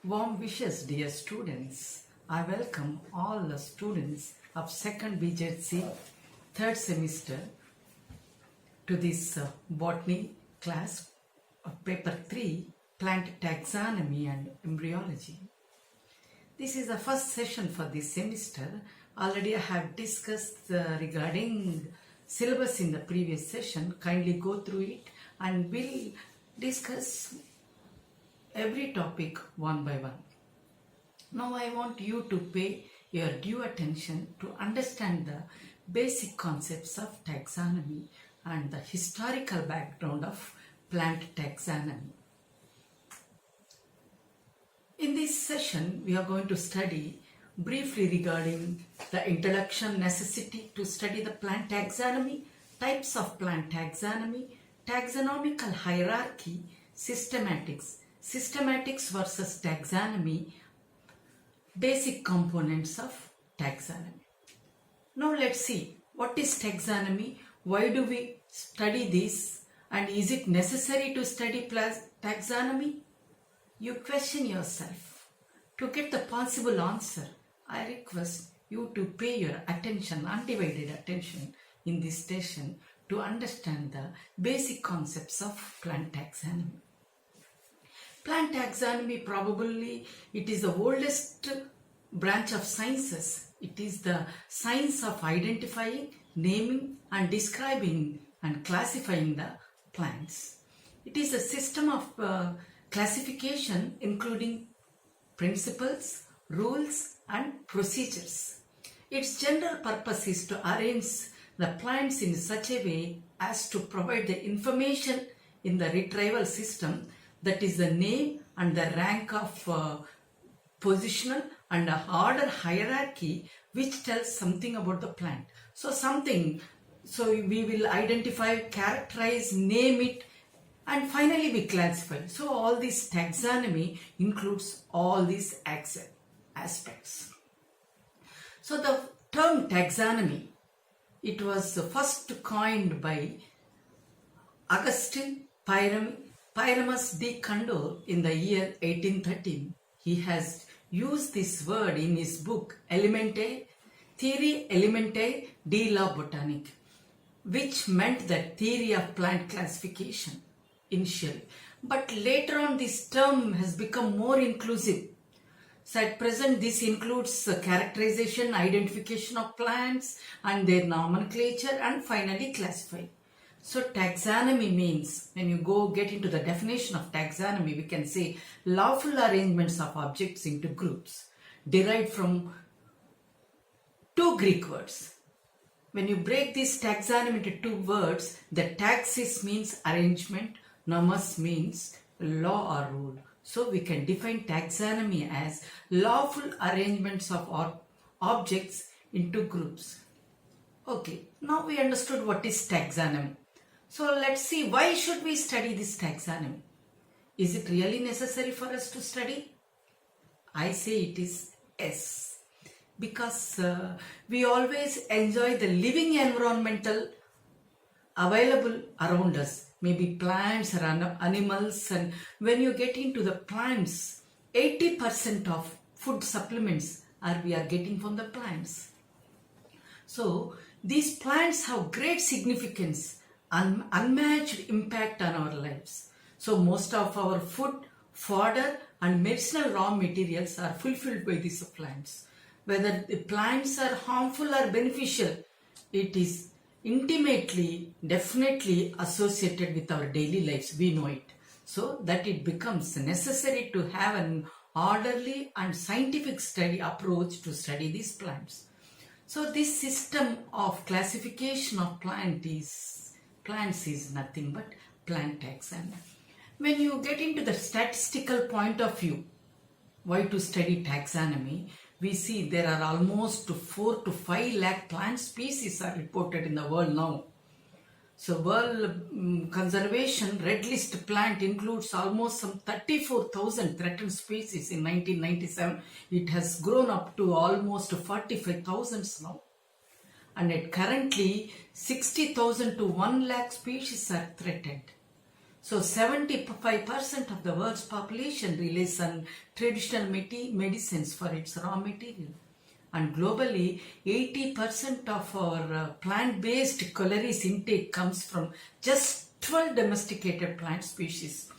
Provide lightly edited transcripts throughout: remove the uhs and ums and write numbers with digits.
Warm wishes, dear students. I welcome all the students of 2nd BJC 3rd semester to this botany class of paper 3, plant taxonomy and embryology. This is the first session for this semester. Already I have discussed regarding syllabus in the previous session. Kindly go through it and we'll discuss every topic one by one. Now I want you to pay your due attention to understand the basic concepts of taxonomy and the historical background of plant taxonomy. In this session, we are going to study briefly regarding the introduction, necessity to study the plant taxonomy, types of plant taxonomy, taxonomical hierarchy, systematics versus taxonomy, basic components of taxonomy. Now let's see what is taxonomy, why do we study this, and is it necessary to study taxonomy? You question yourself. To get the possible answer, I request you to pay your attention, undivided attention in this session to understand the basic concepts of plant taxonomy. Plant taxonomy, probably it is the oldest branch of sciences. It is the science of identifying, naming and describing and classifying the plants. It is a system of classification including principles, rules and procedures. Its general purpose is to arrange the plants in such a way as to provide the information in the retrieval system, that is the name and the rank of positional and a order hierarchy which tells something about the plant. So we will identify, characterize, name it, and finally we classify. So all this taxonomy includes all these aspects. So the term taxonomy, it was first coined by Augustin Pyramus de Candolle in the year 1813. He has used this word in his book Theorie Elementaire de la Botanique, which meant the theory of plant classification initially. But later on this term has become more inclusive. So at present this includes characterization, identification of plants and their nomenclature and finally classifying. So taxonomy means, when you get into the definition of taxonomy, we can say lawful arrangements of objects into groups, derived from two Greek words. When you break this taxonomy into two words, the taxis means arrangement, nomos means law or rule. So we can define taxonomy as lawful arrangements of objects into groups. Okay, now we understood what is taxonomy. So let's see, why should we study this taxonomy? Is it really necessary for us to study? I say it is yes. Because we always enjoy the living environmental available around us. Maybe plants or animals, and when you get into the plants, 80% of food supplements we are getting from the plants. So these plants have great significance and unmatched impact on our lives. So most of our food, fodder and medicinal raw materials are fulfilled by these plants. Whether the plants are harmful or beneficial, it is intimately, definitely associated with our daily lives. We know it. So that it becomes necessary to have an orderly and scientific study approach to study these plants. So this system of classification of plants is nothing but plant taxonomy. When you get into the statistical point of view, why to study taxonomy, we see there are almost 4 to 5 lakh plant species are reported in the world now. So World Conservation Red List plant includes almost some 34,000 threatened species in 1997. It has grown up to almost 45,000 now. And currently 60,000 to 1 lakh species are threatened. So 75% of the world's population relies on traditional medicines for its raw material. And globally, 80% of our plant-based calories intake comes from just 12 domesticated plant species.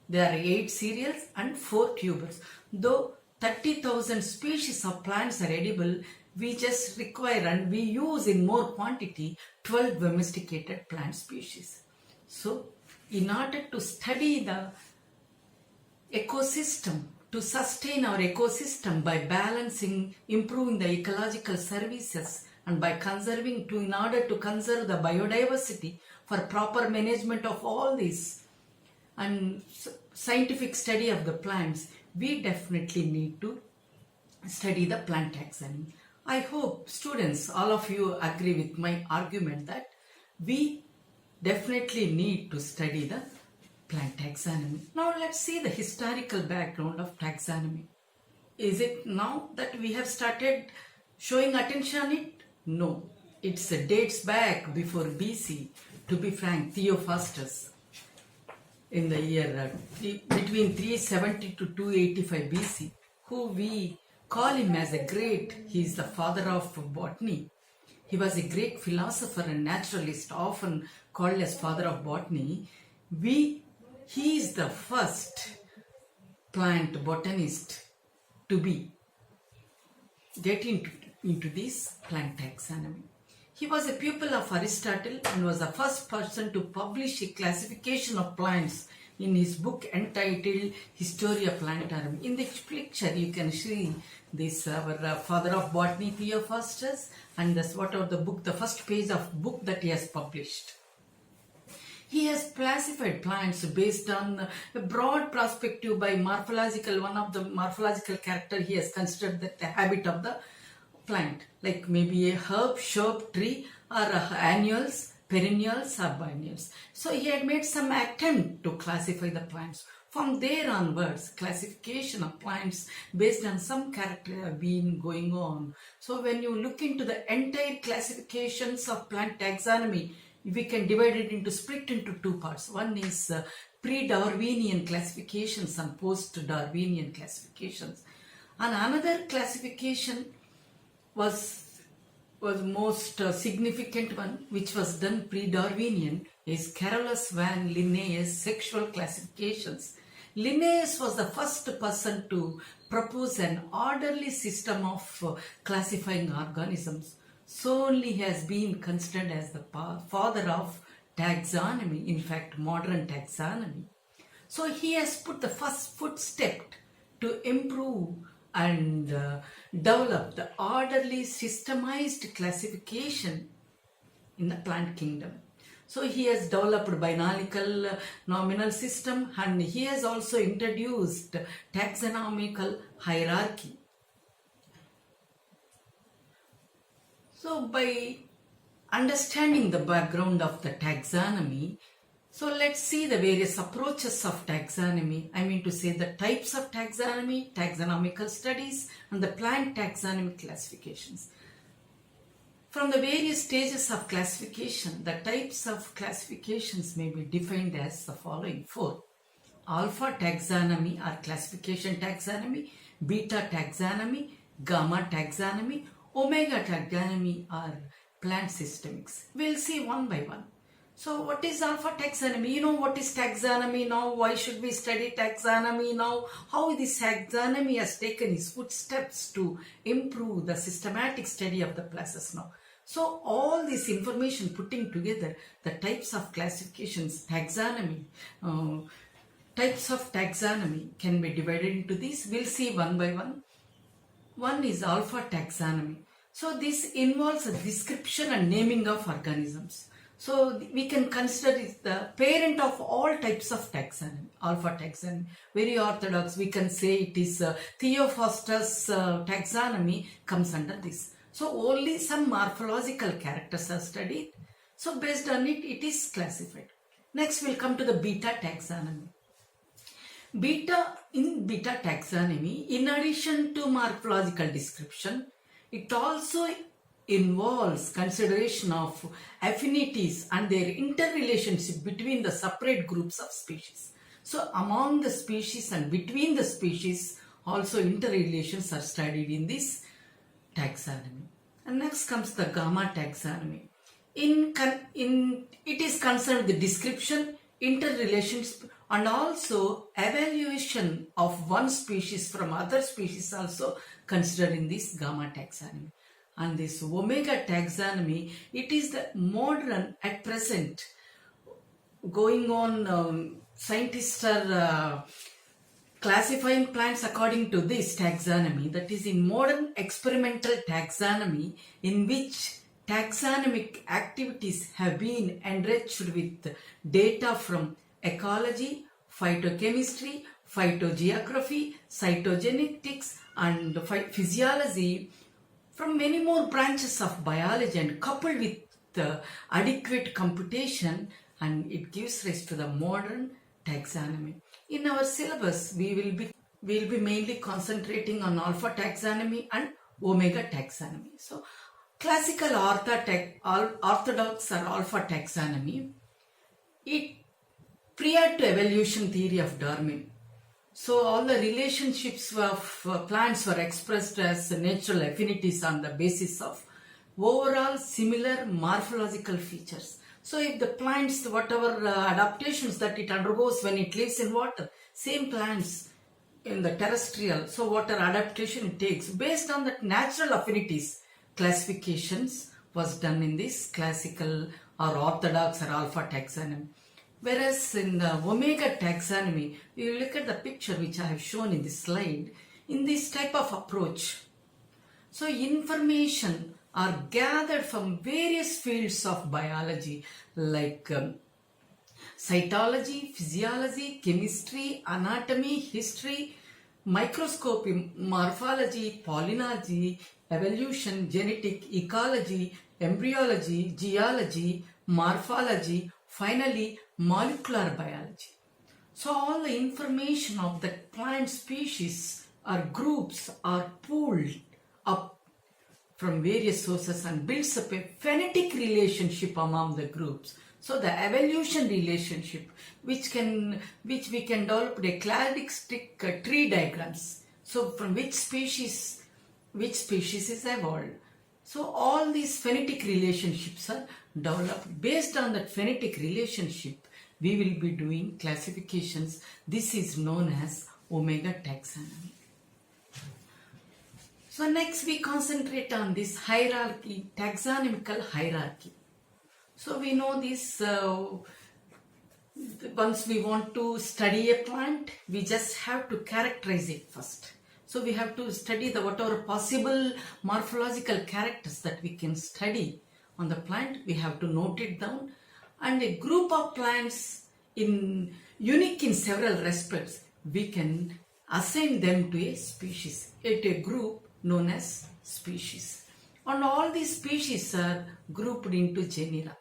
There are 8 cereals and 4 tubers. Though 30,000 species of plants are edible, we just require and we use in more quantity 12 domesticated plant species. So, in order to study the ecosystem, to sustain our ecosystem by balancing, improving the ecological services and by conserving, in order to conserve the biodiversity for proper management of all these and scientific study of the plants, we definitely need to study the plant taxonomy. I hope students, all of you agree with my argument that we definitely need to study the plant taxonomy. Now let's see the historical background of taxonomy. Is it now that we have started showing attention on it? No. It dates back before BC, to be frank, Theophrastus. In the year between 370 to 285 BC, who we call him as a great, he is the father of botany. He was a Greek philosopher and naturalist, often called as father of botany. He is the first plant botanist to be getting into this plant taxonomy. He was a pupil of Aristotle and was the first person to publish a classification of plants in his book entitled Historia Plantarum. In the picture you can see this our father of botany Theophrastus, and that's what are the book, the first page of book that he has published. He has classified plants based on a broad perspective by morphological. One of the morphological character he has considered that the habit of the plant, like maybe a herb, shrub, tree, or annuals, perennials, or biennials. So he had made some attempt to classify the plants. From there onwards, classification of plants based on some character have been going on. So when you look into the entire classifications of plant taxonomy, we can divide it into, split into two parts. One is pre-Darwinian classifications and post-Darwinian classifications. And another classification was most significant one, which was done pre-Darwinian, is Carolus van Linnaeus sexual classifications. Linnaeus was the first person to propose an orderly system of classifying organisms. So only he has been considered as the father of taxonomy, in fact modern taxonomy. So he has put the first footstep to improve and develop the orderly systemized classification in the plant kingdom. So he has developed binomial nominal system, and he has also introduced taxonomical hierarchy. So by understanding the background of the taxonomy, so let's see the various approaches of taxonomy. I mean to say the types of taxonomy, taxonomical studies, and the plant taxonomy classifications. From the various stages of classification, the types of classifications may be defined as the following 4. Alpha taxonomy or classification taxonomy, beta taxonomy, gamma taxonomy, omega taxonomy or plant systemics. We'll see one by one. So what is alpha taxonomy? You know what is taxonomy now? Why should we study taxonomy now? How this taxonomy has taken its footsteps to improve the systematic study of the classes now. So all this information putting together, the types of classifications, taxonomy, types of taxonomy can be divided into these. We'll see one by one. One is alpha taxonomy. So this involves a description and naming of organisms. So we can consider it the parent of all types of taxonomy, alpha taxonomy. Very orthodox, we can say it is Theophrastus taxonomy comes under this. So only some morphological characters are studied. So based on it, it is classified. Next we'll come to the beta taxonomy. In beta taxonomy, in addition to morphological description, it also involves consideration of affinities and their interrelationship between the separate groups of species. So among the species and between the species also interrelations are studied in this taxonomy. And next comes the gamma taxonomy. It is concerned with the description, interrelations, and also evaluation of one species from other species also considered in this gamma taxonomy. And this omega taxonomy, it is the modern at present going on. Scientists are classifying plants according to this taxonomy, that is in modern experimental taxonomy, in which taxonomic activities have been enriched with data from ecology, phytochemistry, phytogeography, cytogenetics, and physiology, from many more branches of biology, and coupled with the adequate computation, and it gives rise to the modern taxonomy. In our syllabus, we will be mainly concentrating on alpha taxonomy and omega taxonomy. So, classical orthodox or alpha taxonomy, it prior to evolution theory of Darwin. So all the relationships of plants were expressed as natural affinities on the basis of overall similar morphological features. So if the plants, whatever adaptations that it undergoes when it lives in water, same plants in the terrestrial, so water adaptation it takes, based on that natural affinities, classifications was done in this classical or orthodox or alpha taxonomy. Whereas in the omega taxonomy, you look at the picture which I have shown in this slide, in this type of approach. So information are gathered from various fields of biology like cytology, physiology, chemistry, anatomy, history, microscopy, morphology, palynology, evolution, genetic, ecology, embryology, geology, morphology, finally molecular biology. So all the information of the plant species or groups are pooled up from various sources and builds up a phenetic relationship among the groups. So the evolution relationship, which we can develop a characteristic tree diagrams. So from which species is evolved. So all these phenetic relationships are developed. Based on that phenetic relationship, we will be doing classifications. This is known as omega taxonomy. So next we concentrate on this hierarchy, taxonomical hierarchy. So we know this, once we want to study a plant, we just have to characterize it first. So we have to study the whatever possible morphological characters that we can study on the plant. We have to note it down. And a group of plants unique in several respects, we can assign them to a species, a group known as species. And all these species are grouped into genera.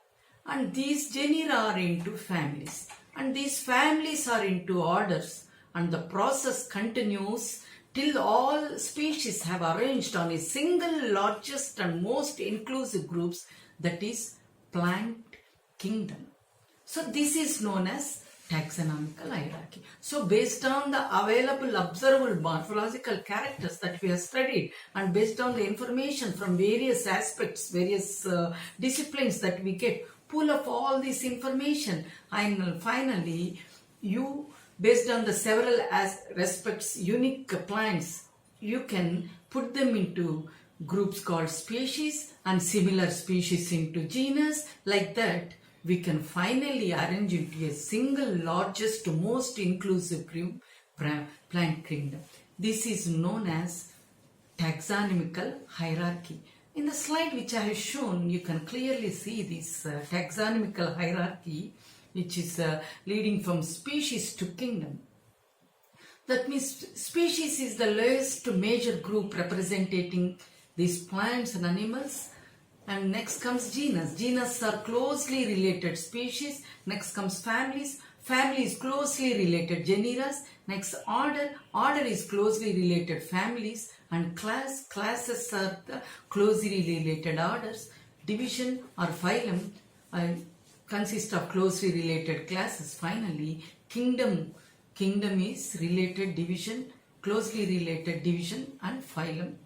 And these genera are into families. And these families are into orders. And the process continues till all species have arranged on a single largest and most inclusive groups, that is plant kingdom. So this is known as taxonomical hierarchy. So based on the available observable morphological characters that we have studied and based on the information from various aspects, various disciplines that we get, pull up all this information, and finally you, based on the several respects, unique plants, you can put them into groups called species and similar species into genus. Like that, we can finally arrange into a single largest, most inclusive group, plant kingdom. This is known as taxonomical hierarchy. In the slide which I have shown, you can clearly see this taxonomical hierarchy, which is leading from species to kingdom. That means species is the lowest major group representing these plants and animals. And next comes genus. Genus are closely related species. Next comes families. Family is closely related generas. Next, order. Order is closely related families. And classes are the closely related orders. Division or phylum consist of closely related classes. Finally, kingdom. Kingdom is related division, closely related division and phylum.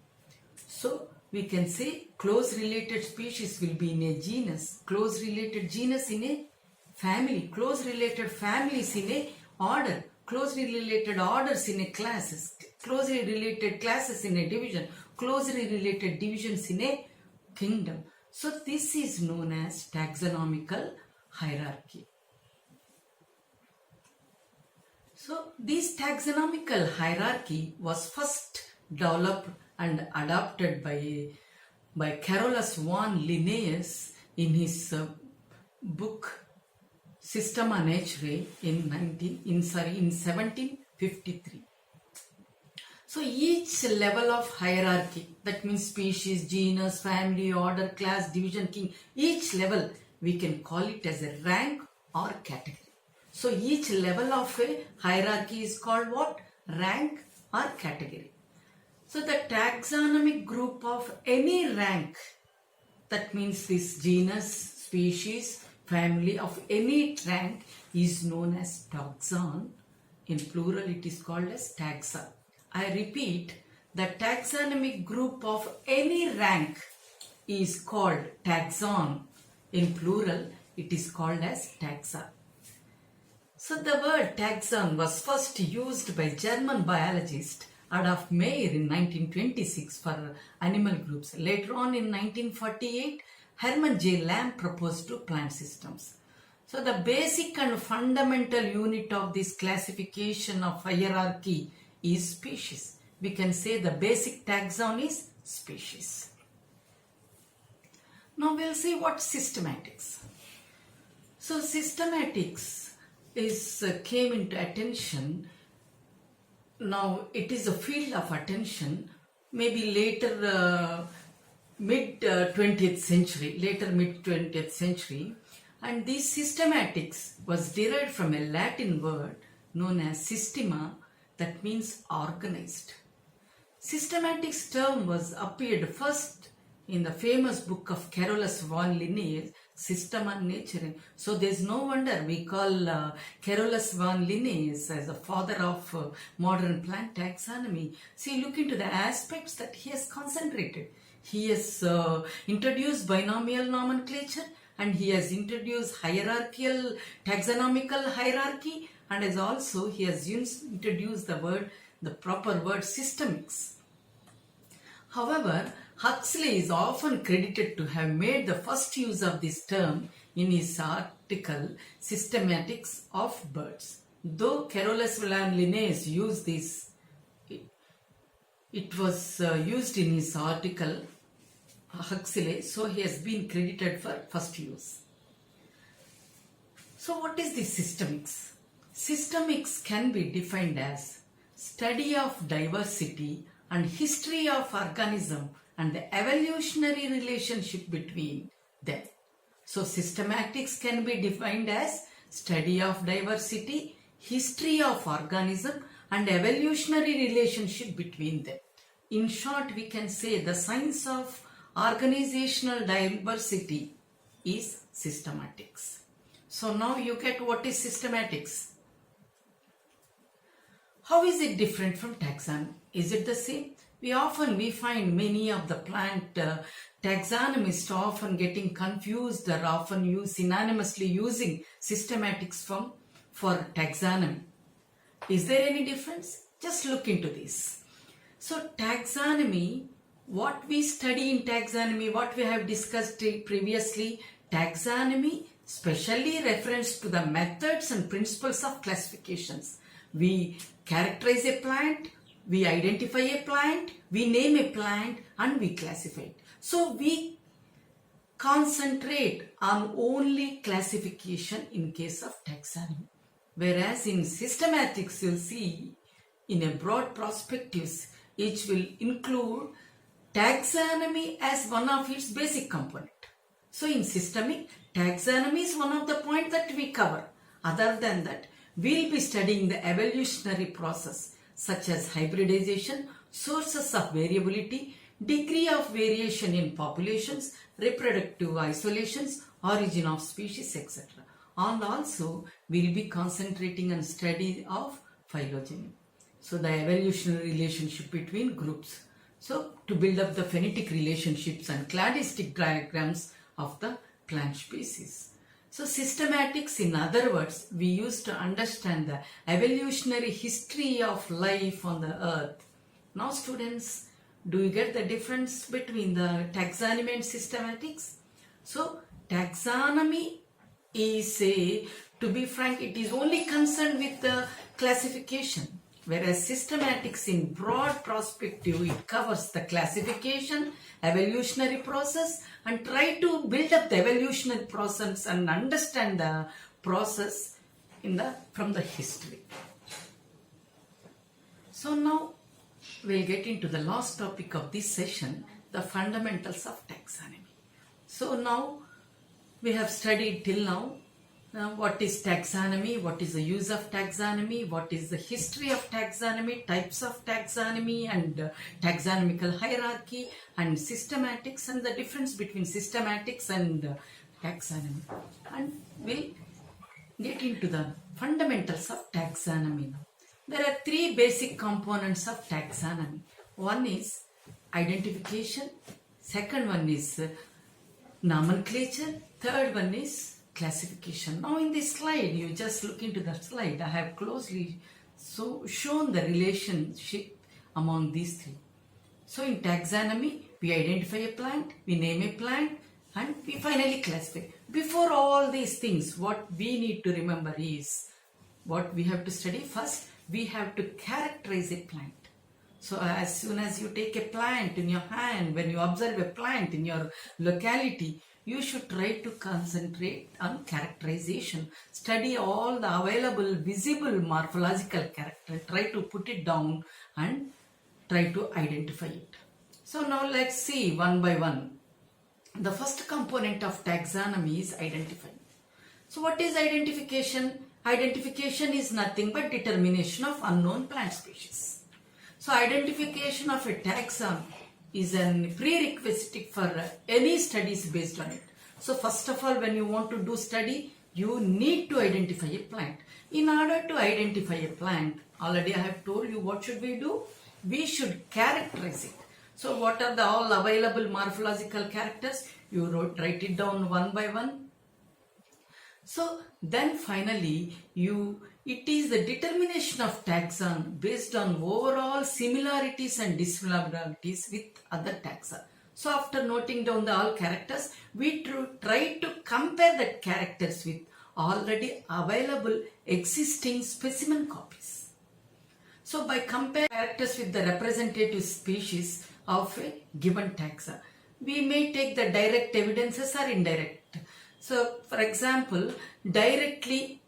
So we can say close related species will be in a genus, close related genus in a family, close related families in a order, closely related orders in a classes, closely related classes in a division, closely related divisions in a kingdom. So this is known as taxonomical hierarchy. So this taxonomical hierarchy was first developed and adopted by Carolus von Linnaeus in his book Systema Naturae in 1753. So each level of hierarchy, that means species, genus, family, order, class, division, king, each level we can call it as a rank or category. So each level of a hierarchy is called what? Rank or category. So the taxonomic group of any rank, that means this genus, species, family of any rank is known as taxon. In plural it is called as taxa. I repeat, the taxonomic group of any rank is called taxon. In plural it is called as taxa. So the word taxon was first used by German biologist Adolf Meyer in 1926 for animal groups. Later on in 1948, Hermann J. Lamb proposed to plant systems. So the basic and fundamental unit of this classification of hierarchy is species. We can say the basic taxon is species. Now we'll see what systematics. So systematics came into attention. Now it is a field of attention maybe later mid 20th century, and this systematics was derived from a Latin word known as systema, that means organized. Systematics term was appeared first in the famous book of Carolus von Linnaeus, Systema Naturae. So there is no wonder we call Carolus von Linnaeus as the father of modern plant taxonomy. See, look into the aspects that he has concentrated. He has introduced binomial nomenclature, and he has introduced hierarchical taxonomical hierarchy, and he has introduced the proper word systemics. However, Huxley is often credited to have made the first use of this term in his article Systematics of Birds. Though Carolus von Linnaeus used this, it was used in his article Huxley, so he has been credited for first use. So what is this systemics? Systemics can be defined as study of diversity and history of organism and the evolutionary relationship between them. So systematics can be defined as study of diversity, history of organism and evolutionary relationship between them. In short, we can say the science of organizational diversity is systematics. So now you get what is systematics. How is it different from taxonomy? Is it the same? We find many of the plant taxonomists often getting confused or often synonymously using systematics for taxonomy. Is there any difference? Just look into this. So taxonomy, what we study in taxonomy, what we have discussed previously, taxonomy specially refers to the methods and principles of classifications. We characterize a plant, we identify a plant, we name a plant and we classify it. So we concentrate on only classification in case of taxonomy. Whereas in systematics, you'll see in a broad perspectives, each will include taxonomy as one of its basic component. So in systemic, taxonomy is one of the points that we cover. Other than that, we'll be studying the evolutionary process such as hybridization, sources of variability, degree of variation in populations, reproductive isolations, origin of species, etc. And also, we'll be concentrating on study of phylogeny. So the evolutionary relationship between groups. So to build up the phenetic relationships and cladistic diagrams of the plant species. So systematics, in other words, we use to understand the evolutionary history of life on the earth. Now students, do you get the difference between the taxonomy and systematics? So taxonomy is to be frank, it is only concerned with the classification, whereas systematics in broad perspective, it covers the classification, evolutionary process, and try to build up the evolutionary process and understand the process from the history. So now we'll get into the last topic of this session, the fundamentals of taxonomy. So now we have studied till now what is taxonomy, what is the use of taxonomy, what is the history of taxonomy, types of taxonomy and taxonomical hierarchy and systematics and the difference between systematics and taxonomy. And we'll get into the fundamentals of taxonomy now. There are three basic components of taxonomy. One is identification, second one is nomenclature, third one is classification. Now in this slide, you just look into the slide, I have closely shown the relationship among these three. So in taxonomy, we identify a plant, we name a plant, and we finally classify. Before all these things, what we need to remember is, what we have to study first, we have to characterize a plant. So as soon as you take a plant in your hand, when you observe a plant in your locality, you should try to concentrate on characterization. Study all the available visible morphological character. Try to put it down and try to identify it. So now let's see one by one. The first component of taxonomy is identifying. So what is identification? Identification is nothing but determination of unknown plant species. So identification of a taxon is a prerequisite for any studies based on it. So first of all, when you want to do study, you need to identify a plant. In order to identify a plant, already I have told you what should we do? We should characterize it. So what are the all available morphological characters? You write it down one by one. So then finally, it is the determination of taxon based on overall similarities and dissimilarities with other taxa. So after noting down the all characters, we try to compare the characters with already available existing specimen copies. So by comparing characters with the representative species of a given taxa, we may take the direct evidences or indirect. So for example, directly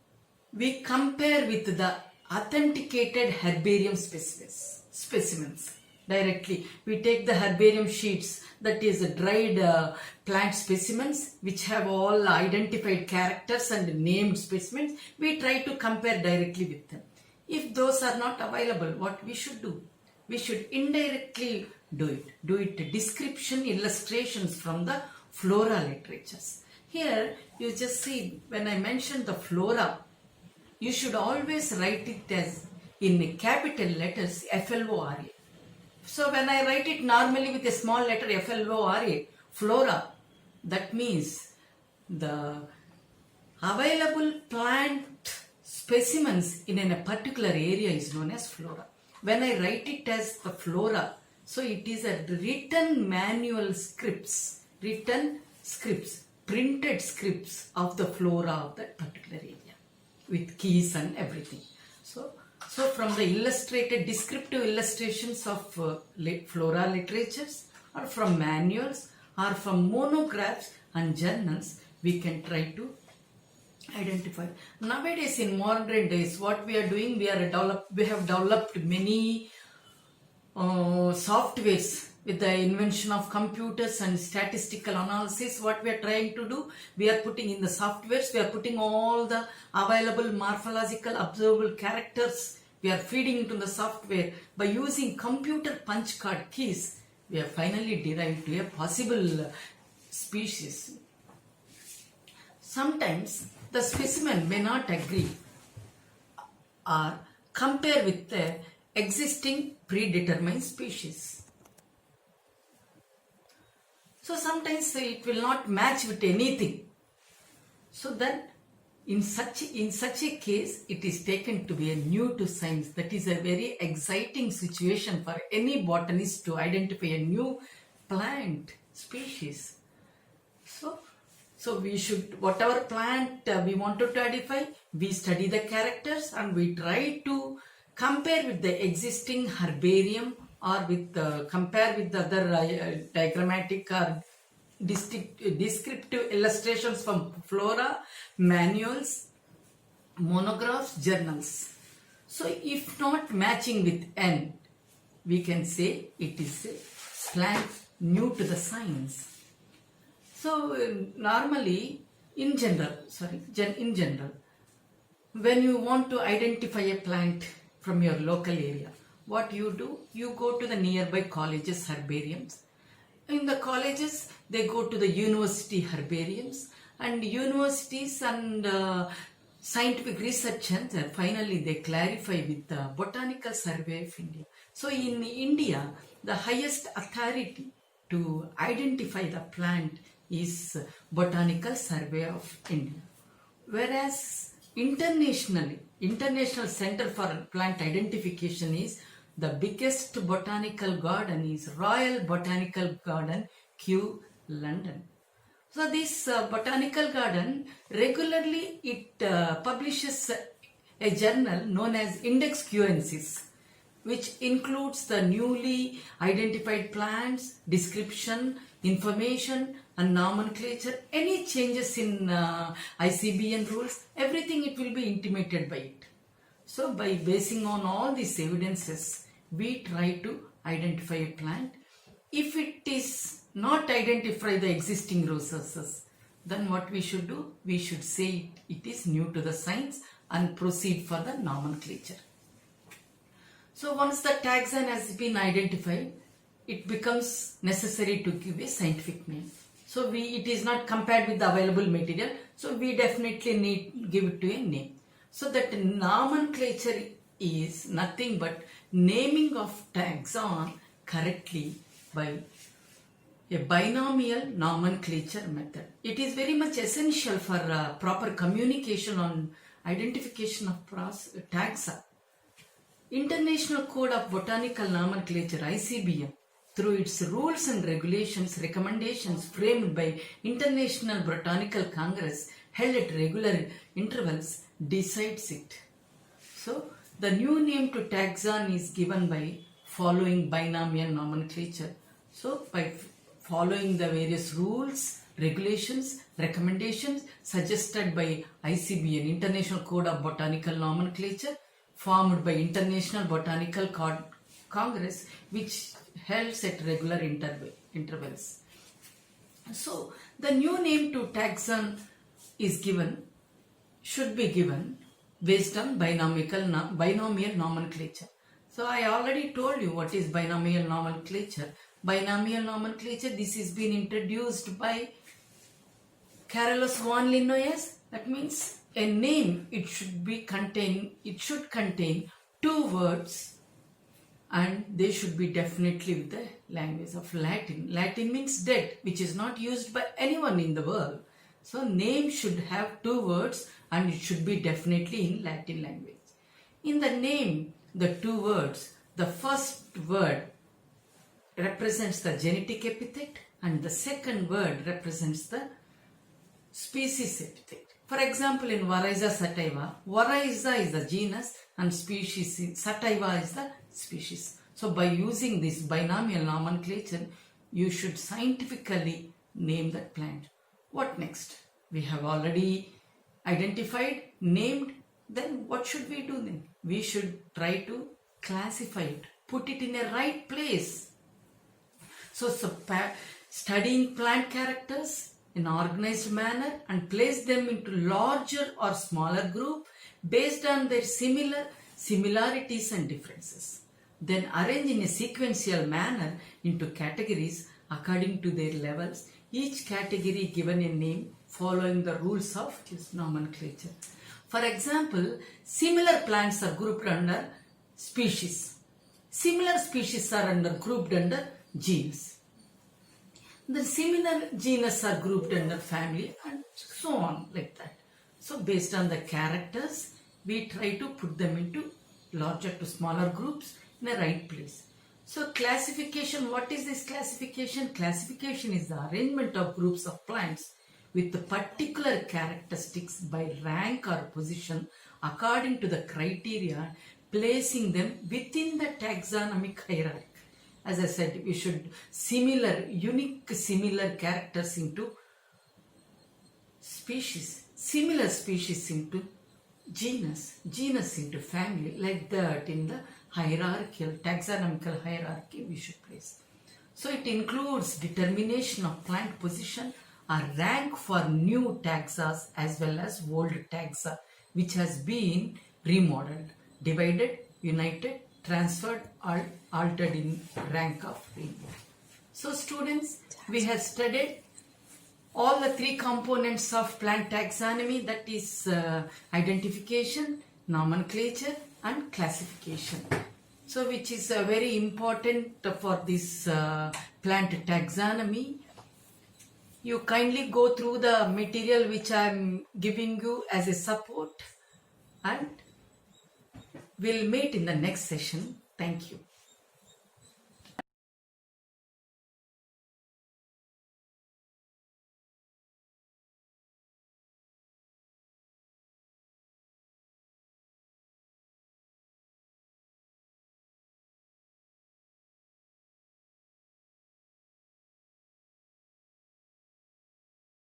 we compare with the authenticated herbarium specimens. Directly we take the herbarium sheets, that is dried plant specimens which have all identified characters and named specimens. We try to compare directly with them. If those are not available, what we should do? We should indirectly do it description illustrations from the flora literatures. Here you just see, when I mentioned the flora, you should always write it as in capital letters FLORA. So when I write it normally with a small letter FLORA, flora, that means the available plant specimens in a particular area is known as flora. When I write it as the flora, so it is a written manual scripts, printed scripts of the flora of that particular area with keys and everything. So from the illustrated descriptive illustrations of flora literatures, or from manuals, or from monographs and journals, we can try to identify. Nowadays, in modern days, what we are doing, we have developed many softwares with the invention of computers and statistical analysis, what we are trying to do, we are putting in the softwares, we are putting all the available morphological observable characters, we are feeding into the software. By using computer punch card keys, we have finally derived to a possible species. Sometimes the specimen may not agree or compare with the existing predetermined species. So sometimes it will not match with anything. So then in such a case, it is taken to be a new to science. That is a very exciting situation for any botanist to identify a new plant species. So we should, whatever plant we wanted to identify, we study the characters and we try to compare with the existing herbarium or with compare with the other diagrammatic or descriptive illustrations from flora, manuals, monographs, journals. So if not matching with N, we can say it is a plant new to the science. So normally, in general, when you want to identify a plant from your local area, what you do, you go to the nearby colleges herbariums. In the colleges, they go to the university herbariums, and universities and scientific research center, finally they clarify with the Botanical Survey of India. So in India, the highest authority to identify the plant is Botanical Survey of India. Whereas internationally, International Center for Plant Identification is the biggest botanical garden is Royal Botanical Garden, Kew, London. So this botanical garden regularly it publishes a journal known as Index Cuensis, which includes the newly identified plants, description, information and nomenclature, any changes in ICBN rules, everything it will be intimated by it. So by basing on all these evidences, we try to identify a plant. If it is not identify the existing resources, then what we should do? We should say it is new to the science and proceed for the nomenclature. So once the taxon has been identified, it becomes necessary to give a scientific name. So it is not compared with the available material, so we definitely need give it to a name. So that nomenclature is nothing but naming of taxon correctly by a binomial nomenclature method. It is very much essential for proper communication on identification of taxa. International Code of Botanical Nomenclature ICBM, through its rules and regulations, recommendations framed by International Botanical Congress held at regular intervals, decides it. So the new name to taxon is given by following binomial nomenclature. So by following the various rules, regulations, recommendations suggested by ICBN, International Code of Botanical Nomenclature, formed by International Botanical Congress, which held at regular intervals. So the new name to taxon is given, should be given based on binomial nomenclature. So I already told you what is binomial nomenclature. Binomial nomenclature, this is been introduced by Carolus von Linnaeus. That means a name, it should contain two words and they should be definitely with the language of Latin. Latin means dead, which is not used by anyone in the world. So name should have two words and it should be definitely in Latin language. In the name, the two words, the first word represents the genetic epithet and the second word represents the species epithet. For example, in Oryza sativa, Oryza is the genus and species, sativa is the species. So by using this binomial nomenclature, you should scientifically name that plant. What next? We have already identified, named, then what should we do then? We should try to classify it, put it in a right place. Studying plant characters in organized manner and place them into larger or smaller group based on their similarities and differences. Then arrange in a sequential manner into categories according to their levels, each category given a name following the rules of its nomenclature. For example, similar plants are grouped under species. Similar species are grouped under genus. The similar genus are grouped under family and so on like that. So based on the characters, we try to put them into larger to smaller groups in a right place. So classification, what is this classification? Classification is the arrangement of groups of plants with the particular characteristics by rank or position according to the criteria, placing them within the taxonomic hierarchy. As I said, we should unique similar characters into species, similar species into genus, genus into family, like that in the hierarchical, taxonomical hierarchy we should place. So it includes determination of plant position or rank for new taxa as well as old taxa which has been remodeled, divided, united, transferred or altered in rank of rainbow. So students, we have studied all the three components of plant taxonomy, that is identification, nomenclature and classification. So which is very important for this plant taxonomy. You kindly go through the material which I am giving you as a support, and we'll meet in the next session. Thank you.